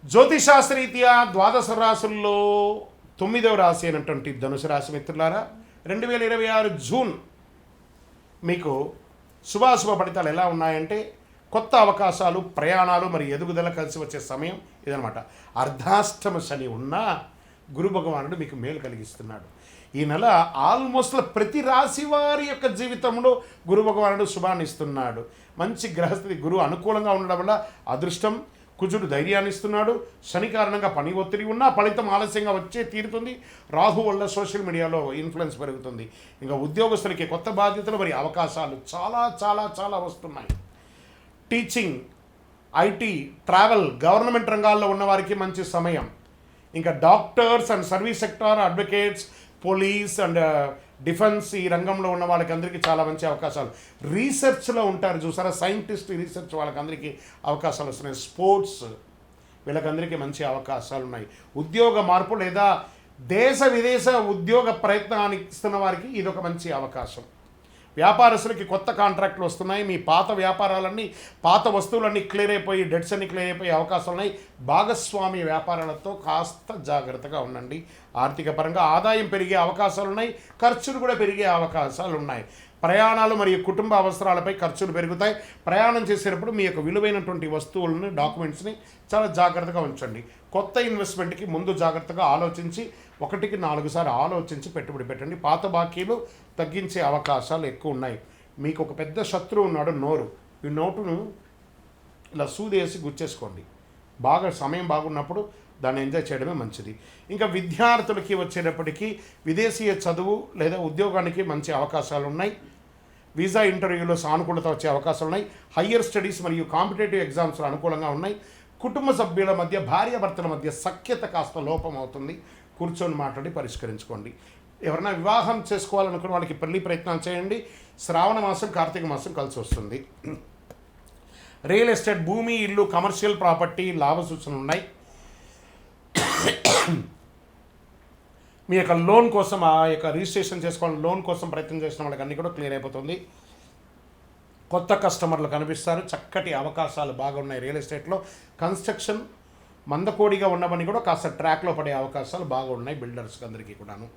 జ్యోతిషాస్త్రరీత్యా ద్వాదశ రాశుల్లో 9వ రాశి అయినటువంటి ధనుసు రాశి మిత్రులారా, 2026 జూన్ మీకు శుభాశుభ ఫలితాలు ఎలా ఉన్నాయంటే, కొత్త అవకాశాలు, ప్రయాణాలు మరి ఎదుగుదల కలిసి వచ్చే సమయం ఇదనమాట. అర్ధాష్టమ శని ఉన్నా గురు భగవానుడు మీకు మేలు కలిగిస్తున్నాడు. ఈ నెల ఆల్మోస్ట్ ప్రతి రాశి వారి యొక్క జీవితంలో గురు భగవానుడు శుభాన్ని ఇస్తున్నాడు. మంచి గ్రహస్థితి, గురువు అనుకూలంగా ఉండడం వల్ల అదృష్టం, కుజుడు ధైర్యాన్ని ఇస్తున్నాడు. శని కారణంగా పని ఒత్తిడి ఉన్నా ఫలితం ఆలస్యంగా వచ్చే తీరుతుంది. రాహు వల్ల సోషల్ మీడియాలో ఇన్ఫ్లుయెన్స్ పెరుగుతుంది. ఇంకా ఉద్యోగస్తులకి కొత్త బాధ్యతలు మరి అవకాశాలు చాలా చాలా చాలా వస్తున్నాయి. టీచింగ్, ఐటీ, ట్రావెల్, గవర్నమెంట్ రంగాల్లో ఉన్నవారికి మంచి సమయం. ఇంకా doctors and service sector, advocates, police and defence ఈ రంగంలో ఉన్న వాళ్ళకి అందరికీ చాలా మంచి అవకాశాలు. రీసెర్చ్లో ఉంటారు చూసారా, సైంటిస్ట్, రీసెర్చ్ వాళ్ళకందరికీ అవకాశాలు వస్తున్నాయి. స్పోర్ట్స్ వీళ్ళకందరికీ మంచి అవకాశాలు ఉన్నాయి. ఉద్యోగ మార్పు లేదా దేశ విదేశ ఉద్యోగ ప్రయత్నానికి ఇస్తున్న వారికి ఇదొక మంచి అవకాశం. వ్యాపారస్తులకి కొత్త కాంట్రాక్ట్లు వస్తున్నాయి. మీ పాత వ్యాపారాలన్నీ, పాత వస్తువులన్నీ క్లియర్ అయిపోయి, డెట్స్ అన్నీ క్లియర్ అయిపోయి అవకాశాలు ఉన్నాయి. భాగస్వామి వ్యాపారాలతో కాస్త జాగ్రత్తగా ఉండండి. ఆర్థిక పరంగా ఆదాయం పెరిగే అవకాశాలు ఉన్నాయి, ఖర్చులు కూడా పెరిగే అవకాశాలు ఉన్నాయి. ప్రయాణాలు మరియు కుటుంబ అవసరాలపై ఖర్చులు పెరుగుతాయి. ప్రయాణం చేసేటప్పుడు మీ యొక్క విలువైనటువంటి వస్తువులను, డాక్యుమెంట్స్ని చాలా జాగ్రత్తగా ఉంచండి. కొత్త ఇన్వెస్ట్మెంట్కి ముందు జాగ్రత్తగా ఆలోచించి 1కి 4 సార్లు ఆలోచించి పెట్టుబడి పెట్టండి. పాత బాకీలు తగ్గించే అవకాశాలు ఎక్కువ ఉన్నాయి. మీకు ఒక పెద్ద శత్రువు ఉన్నాడు, నోరు. ఈ నోటును ఇలా సూదేసి గుచ్చేసుకోండి. బాగా సమయం బాగున్నప్పుడు దాన్ని ఎంజాయ్ చేయడమే మంచిది. ఇంకా విద్యార్థులకి వచ్చేటప్పటికీ విదేశీయ చదువు లేదా ఉద్యోగానికి మంచి అవకాశాలు ఉన్నాయి. వీసా ఇంటర్వ్యూలో సానుకూలత వచ్చే అవకాశాలు ఉన్నాయి. హయ్యర్ స్టడీస్ మరియు కాంపిటేటివ్ ఎగ్జామ్స్లో అనుకూలంగా ఉన్నాయి. కుటుంబ సభ్యుల మధ్య, భార్యాభర్తల మధ్య సఖ్యత కాస్త లోపం అవుతుంది. కూర్చొని మాట్లాడి పరిష్కరించుకోండి. ఎవరైనా వివాహం చేసుకోవాలనుకున్న వాళ్ళకి పెళ్లి ప్రయత్నాలు చేయండి. శ్రావణ మాసం, కార్తీక మాసం కలిసి వస్తుంది. రియల్ ఎస్టేట్, భూమి, ఇల్లు, కమర్షియల్ ప్రాపర్టీ లాభ సూచనలు ఉన్నాయి. మీ యొక్క లోన్ కోసం, ఆ యొక్క రిజిస్ట్రేషన్ చేసుకోవాలని లోన్ కోసం ప్రయత్నం చేసిన వాళ్ళకి అన్నీ కూడా క్లియర్ అయిపోతుంది. కొత్త కస్టమర్లు కనిపిస్తారు. చక్కటి అవకాశాలు బాగున్నాయి. రియల్ ఎస్టేట్లో కన్స్ట్రక్షన్ మందకోడిగా ఉండమని కూడా కాస్త ట్రాక్లో పడే అవకాశాలు బాగున్నాయి బిల్డర్స్కి అందరికీ కూడాను.